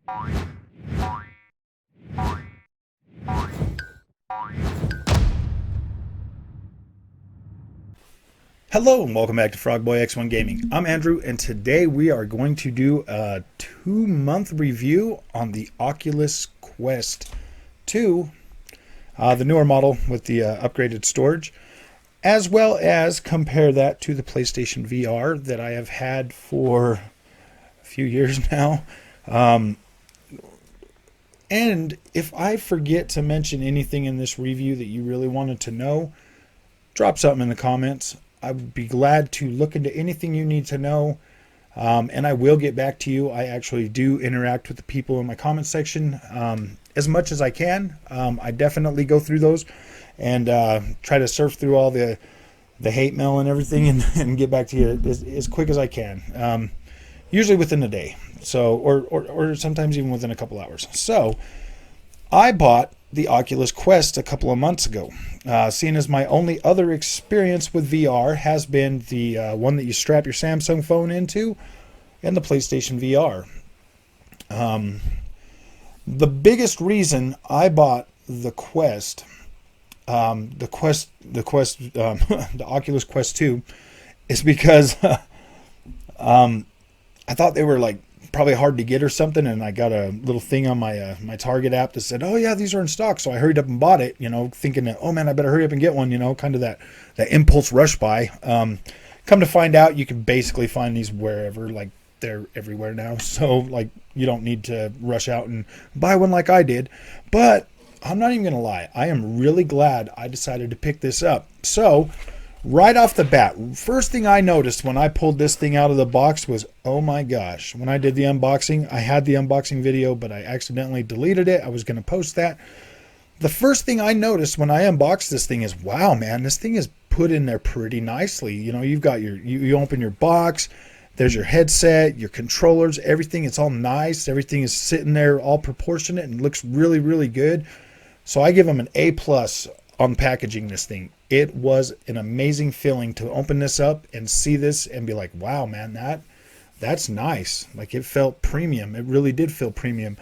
Hello and welcome back to Frogboy X1 Gaming. I'm Andrew, and today we are going to do a 2-month review on the Oculus Quest 2, the newer model with the upgraded storage, as well as compare that to the PlayStation VR that I have had for a few years now. And if I forget to mention anything in this review that you really wanted to know, drop something in the comments. I would be glad to look into anything you need to know, and I will get back to you. I actually do interact with the people in my comment section as much as I can. I definitely go through those and try to surf through all the hate mail and everything and get back to you as quick as I can, usually within a day, so or sometimes even within a couple hours. So I bought the Oculus Quest a couple of months ago, seeing as my only other experience with VR has been the one that you strap your Samsung phone into and the PlayStation VR. The biggest reason I bought the Quest, the Oculus Quest 2, is because I thought they were like probably hard to get or something, and I got a little thing on my my Target app that said, oh yeah, these are in stock. So I hurried up and bought it, thinking that, oh man, I better hurry up and get one, kind of that impulse rush buy. Come to find out, you can basically find these wherever, like they're everywhere now, so like you don't need to rush out and buy one like I did. But I'm not even gonna lie, I am really glad I decided to pick this up. So right off the bat, first thing I noticed when I pulled this thing out of the box was, oh my gosh, when I did the unboxing, I had the unboxing video, but I accidentally deleted it. I was going to post that. The first thing I noticed when I unboxed this thing is, wow, man, this thing is put in there pretty nicely. You've got you open your box, there's your headset, your controllers, everything. It's all nice. Everything is sitting there all proportionate and looks really, really good. So I give them an A+ on packaging this thing. It was an amazing feeling to open this up and see this and be like, wow, man, that's nice. Like, it felt premium. It really did feel premium.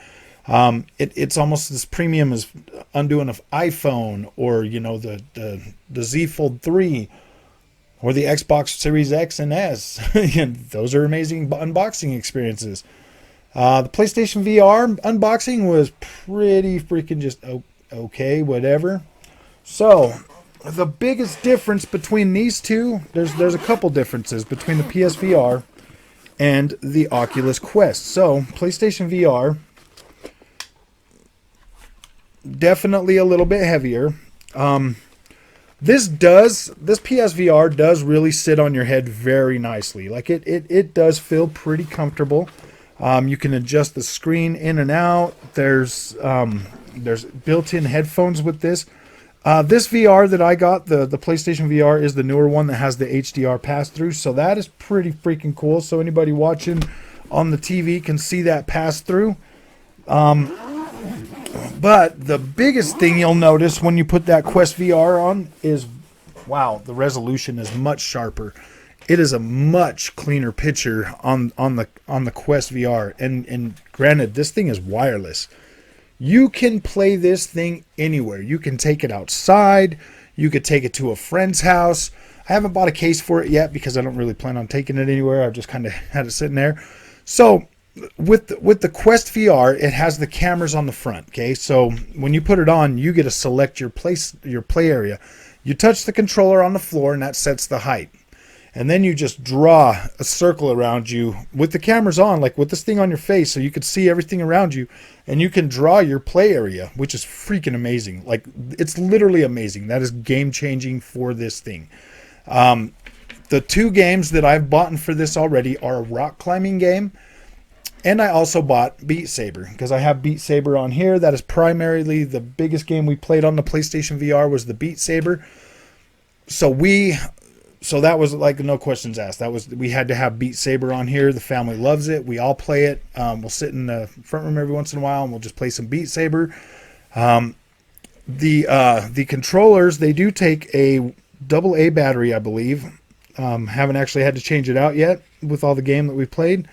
It's almost as premium as undoing an iPhone or, the Z Fold 3 or the Xbox Series X and S. Those are amazing unboxing experiences. The PlayStation VR unboxing was pretty freaking just okay, whatever. So the biggest difference between these two, there's a couple differences between the PSVR and the Oculus Quest. So PlayStation VR, definitely a little bit heavier. This PSVR does really sit on your head very nicely. Like it does feel pretty comfortable. You can adjust the screen in and out. There's built-in headphones with this. This VR that I got, the PlayStation VR, is the newer one that has the HDR pass-through, so that is pretty freaking cool. So anybody watching on the TV can see that pass-through. But the biggest thing you'll notice when you put that Quest VR on is, wow, the resolution is much sharper. It is a much cleaner picture on the Quest VR, and granted, this thing is wireless. You can play this thing anywhere. You can take it outside. You could take it to a friend's house. I haven't bought a case for it yet because I don't really plan on taking it anywhere. I've just kind of had it sitting there. So with the Quest VR, it has the cameras on the front. Okay, so when you put it on, you get to select your play area. You touch the controller on the floor, and that sets the height. And then you just draw a circle around you with the cameras on, like with this thing on your face, so you can see everything around you. And you can draw your play area, which is freaking amazing. Like, it's literally amazing. That is game-changing for this thing. The two games that I've bought for this already are a rock climbing game, and I also bought Beat Saber, because I have Beat Saber on here. That is primarily the biggest game we played on the PlayStation VR was the Beat Saber. So that was like no questions asked. We had to have Beat Saber on here. The family loves it. We all play it. We'll sit in the front room every once in a while and we'll just play some Beat Saber. The controllers, they do take a AA battery, I believe. Haven't actually had to change it out yet with all the game that we've played.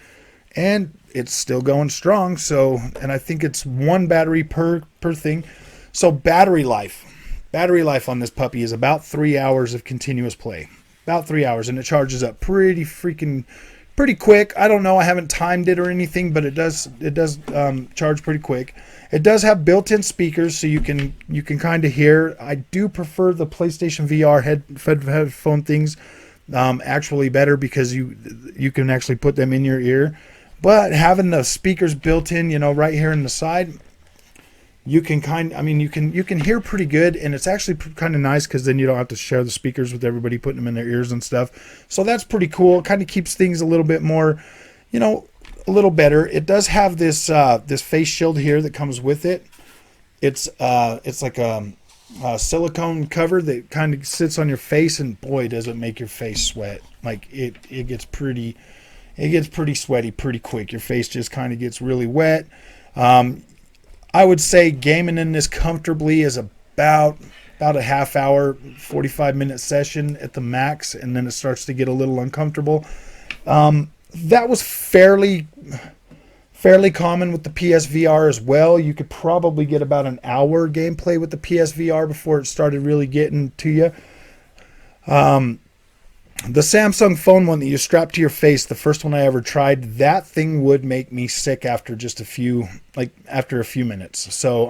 And it's still going strong. So, and I think it's 1 battery per thing. So battery life on this puppy is about 3 hours of continuous play. About 3 hours, and it charges up pretty quick. I don't know, I haven't timed it or anything, but it does charge pretty quick. It does have built-in speakers, so you can kind of hear. I do prefer the PlayStation VR headphone things actually better, because you can actually put them in your ear. But having the speakers built in, right here in the side, you can you can hear pretty good, and it's actually kind of nice, because then you don't have to share the speakers with everybody putting them in their ears and stuff. So that's pretty cool. It kind of keeps things a little bit more, a little better. It does have this face shield here that comes with it. It's like a silicone cover that kind of sits on your face, and boy, does it make your face sweat. Like it gets pretty sweaty pretty quick. Your face just kind of gets really wet. I would say gaming in this comfortably is about a half hour, 45-minute session at the max, and then it starts to get a little uncomfortable. That was fairly common with the PSVR as well. You could probably get about an hour gameplay with the PSVR before it started really getting to you. The Samsung phone one that you strap to your face, the first one I ever tried, that thing would make me sick after after a few minutes. So,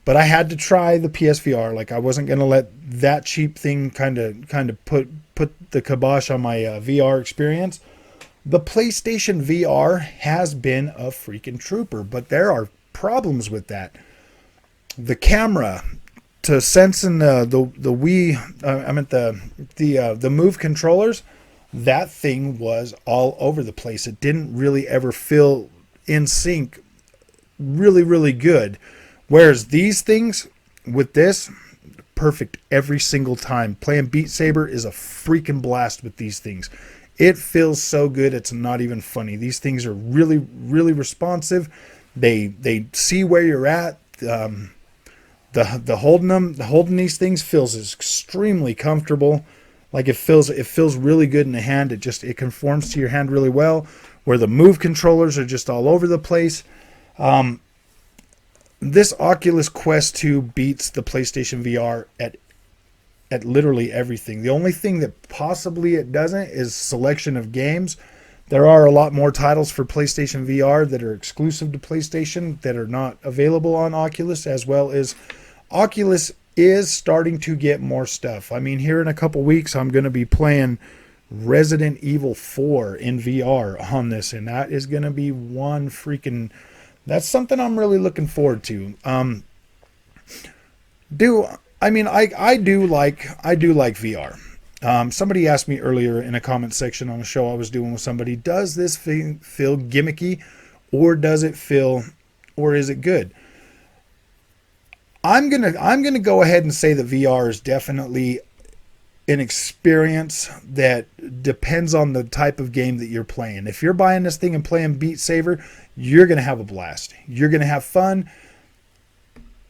but I had to try the PSVR. Like, I wasn't going to let that cheap thing kind of put the kibosh on my VR experience. The PlayStation VR has been a freaking trooper, but there are problems with that. The camera, to sensing the Wii, the Move controllers, that thing was all over the place. It didn't really ever feel in sync really, really good. Whereas these things, with this, perfect every single time. Playing Beat Saber is a freaking blast with these things. It feels so good, it's not even funny. These things are really, really responsive. They see where you're at. The holding these things feels extremely comfortable. Like it feels really good in the hand. It conforms to your hand really well. Where the Move controllers are just all over the place. This Oculus Quest 2 beats the PlayStation VR at literally everything. The only thing that possibly it doesn't is selection of games. There are a lot more titles for PlayStation VR that are exclusive to PlayStation that are not available on Oculus, as well as Oculus is starting to get more stuff. Here in a couple weeks, I'm going to be playing Resident Evil 4 in VR on this, and that is going to be that's something I'm really looking forward to. I do like VR. Somebody asked me earlier in a comment section on a show I was doing with somebody, does this feel gimmicky, or is it good? I'm gonna go ahead and say that VR is definitely an experience that depends on the type of game that you're playing. If you're buying this thing and playing Beat Saber, you're gonna have a blast. You're gonna have fun.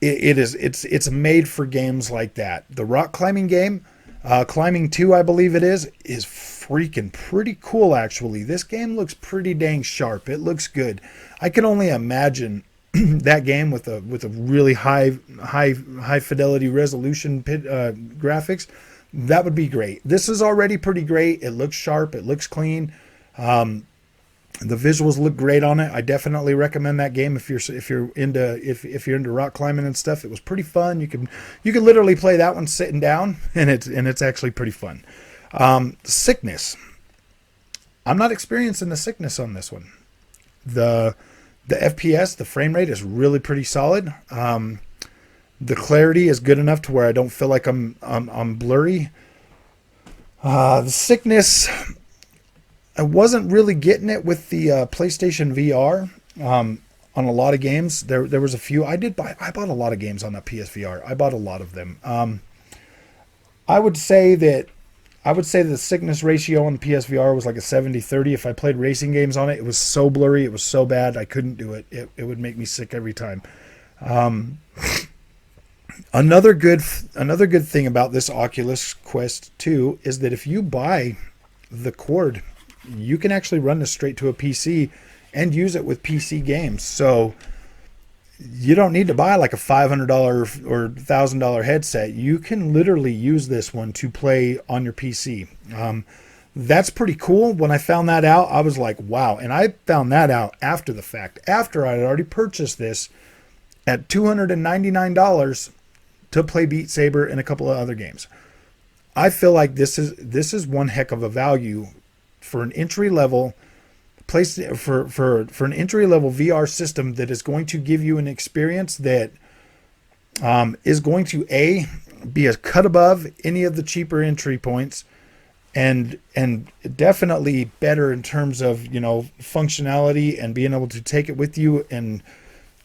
It's made for games like that. The rock climbing game, Climbing 2, I believe it is freaking pretty cool, actually. This game looks pretty dang sharp. It looks good. I can only imagine that game with a really high fidelity resolution graphics. That would be great. This is already pretty great. It looks sharp. It looks clean. The visuals look great on it. I definitely recommend that game if you're into rock climbing and stuff. It was pretty fun. You can literally play that one sitting down, and it's actually pretty fun. Sickness. I'm not experiencing the sickness on this one. The FPS, the frame rate is really pretty solid. The clarity is good enough to where I don't feel like I'm blurry. The sickness, I wasn't really getting it with the PlayStation VR on a lot of games. There was a few. I bought a lot of games on that PSVR. I bought a lot of them. I would say the sickness ratio on the PSVR was like a 70-30. If I played racing games on it, it was so blurry, it was so bad, I couldn't do it. It would make me sick every time. Another good thing about this Oculus Quest 2 is that if you buy the cord, you can actually run this straight to a PC and use it with PC games. So you don't need to buy like a $500 or $1,000 headset. You can literally use this one to play on your PC. That's pretty cool. When I found that out, I was like, wow. And I found that out after the fact, after I had already purchased this at $299 to play Beat Saber and a couple of other games. I feel like this is one heck of a value for an entry level place, for an entry level VR system that is going to give you an experience that is going to be a cut above any of the cheaper entry points, and definitely better in terms of, functionality and being able to take it with you, and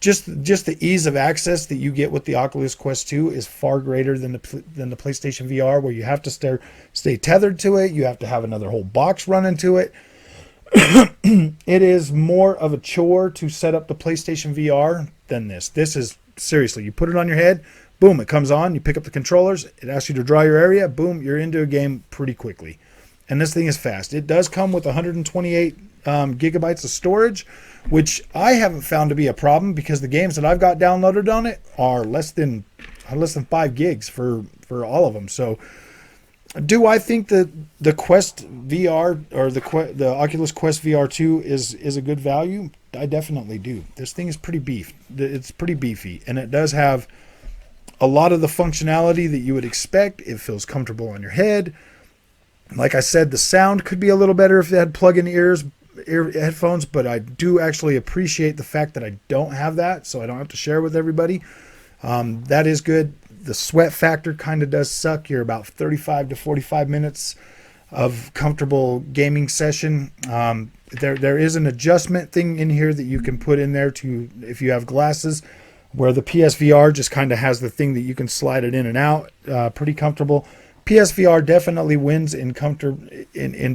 just the ease of access that you get with the Oculus Quest 2 is far greater than the PlayStation VR, where you have to stay tethered to it. You have to have another whole box run into it. It is more of a chore to set up the PlayStation VR than this. This is seriously, you put it on your head, boom, it comes on, you pick up the controllers, it asks you to draw your area, boom, you're into a game pretty quickly. And this thing is fast. It does come with 128 gigabytes of storage, which I haven't found to be a problem, because the games that I've got downloaded on it are less than 5 gigs for all of them. So do I think that the Quest VR or the Oculus Quest VR 2 is a good value? I definitely do. This thing is pretty It's pretty beefy, and it does have a lot of the functionality that you would expect. It feels comfortable on your head. Like I said, the sound could be a little better if it had plug-in ear headphones, but I do actually appreciate the fact that I don't have that, so I don't have to share with everybody. That is good. The sweat factor kind of does suck. You're about 35 to 45 minutes of comfortable gaming session. There is an adjustment thing in here that you can put in there to, if you have glasses, where the PSVR just kind of has the thing that you can slide it in and out. Pretty comfortable. PSVR definitely wins in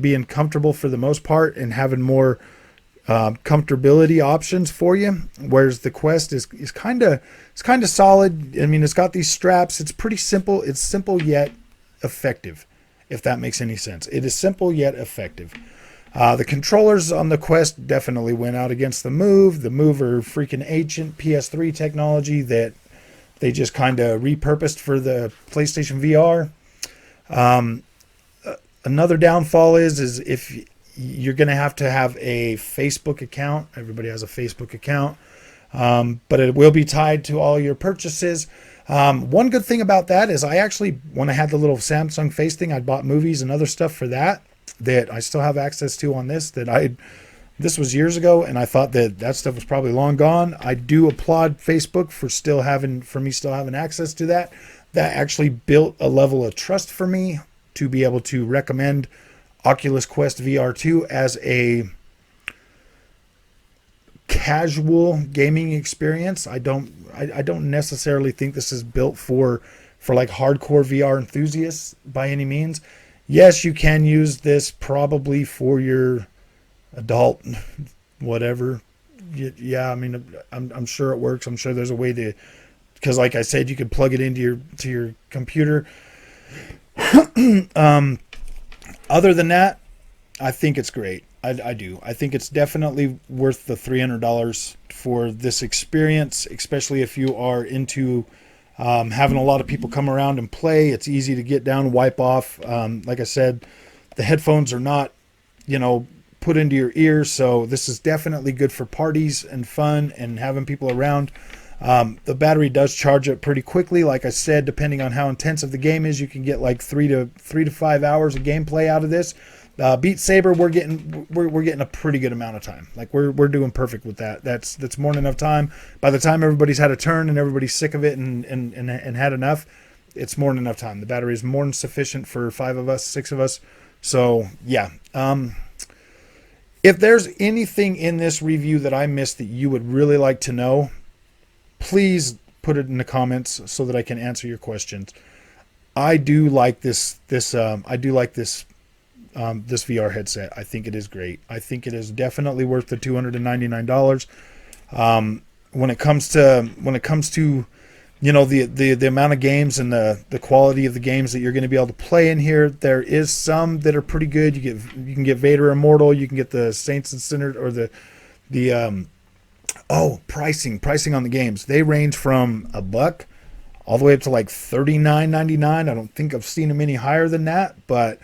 being comfortable for the most part, and having more comfortability options for you, whereas the Quest is kind of solid. I mean, it's got these straps. It's pretty simple. It's simple yet effective, if that makes any sense. It is simple yet effective. The controllers on the Quest definitely went out against the Move. The Move are freaking ancient PS3 technology that they just kind of repurposed for the PlayStation VR. Another downfall is if you're going to have a Facebook account. Everybody has a Facebook account, but it will be tied to all your purchases. One good thing about that is I actually, when I had the little Samsung Face thing, I bought movies and other stuff for that I still have access to on this. This was years ago, and I thought that stuff was probably long gone. I do applaud Facebook for me still having access to that. That actually built a level of trust for me to be able to recommend Oculus Quest VR 2 as a casual gaming experience. I don't necessarily think this is built for like hardcore VR enthusiasts by any means. Yes, you can use this probably for your adult whatever. Yeah, I mean, I'm sure it works. I'm sure there's a way to, because like I said, you could plug it into your computer. Other than that, I think it's great. I do. I think it's definitely worth the $300 for this experience, especially if you are into having a lot of people come around and play. It's easy to get down, wipe off. Like I said, the headphones are not, put into your ears, so this is definitely good for parties and fun and having people around. The battery does charge up pretty quickly. Like I said, depending on how intensive the game is, you can get like 3 to 5 hours of gameplay out of this. Beat Saber, we're getting a pretty good amount of time. Like we're doing perfect with that. That's more than enough time. By the time everybody's had a turn and everybody's sick of it and had enough, it's more than enough time. The battery is more than sufficient for 5 of us, 6 of us. So yeah. If there's anything in this review that I missed that you would really like to know, please put it in the comments so that I can answer your questions. I do like this VR headset. I think it is great. I think it is definitely worth the $299. When it comes to the amount of games and the quality of the games that you're going to be able to play in here, there is some that are pretty good. You can get Vader Immortal, you can get the Saints and Sinners or the The pricing on the games. They range from $1 all the way up to like $39.99. I don't think I've seen them any higher than that, but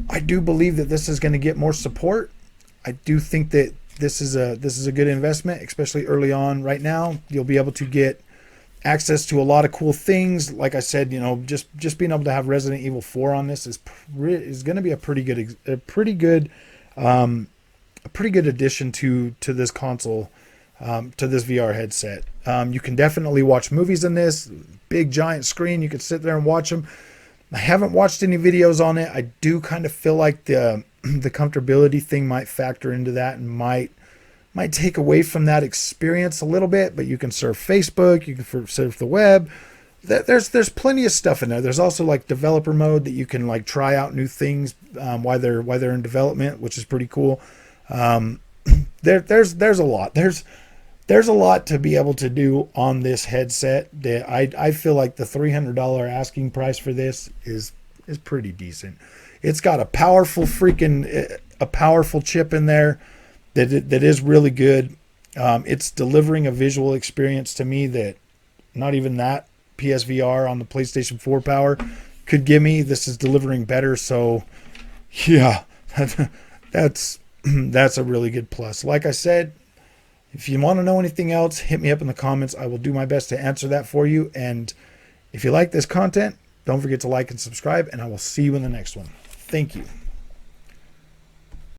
I do believe that this is going to get more support. I do think that this is a good investment, especially early on. Right now, you'll be able to get access to a lot of cool things. Like I said, just being able to have Resident Evil 4 on this is going to be a pretty good addition to this console, to this VR headset. You can definitely watch movies in this big giant screen. You can sit there and watch them. I haven't watched any videos on it. I do kind of feel like the comfortability thing might factor into that and might take away from that experience a little bit. But you can surf Facebook, you can surf the web. There's plenty of stuff in there. There's also like developer mode that you can like try out new things while they're in development, which is pretty cool. There's a lot. There's a lot to be able to do on this headset. I feel like the $300 asking price for this is pretty decent. It's got a powerful chip in there that is really good. It's delivering a visual experience to me that not even that PSVR on the PlayStation 4 power could give me. This is delivering better. So yeah, that's a really good plus. Like I said, if you want to know anything else, hit me up in the comments. I will do my best to answer that for you. And if you like this content, don't forget to like and subscribe, and I will see you in the next one. Thank you.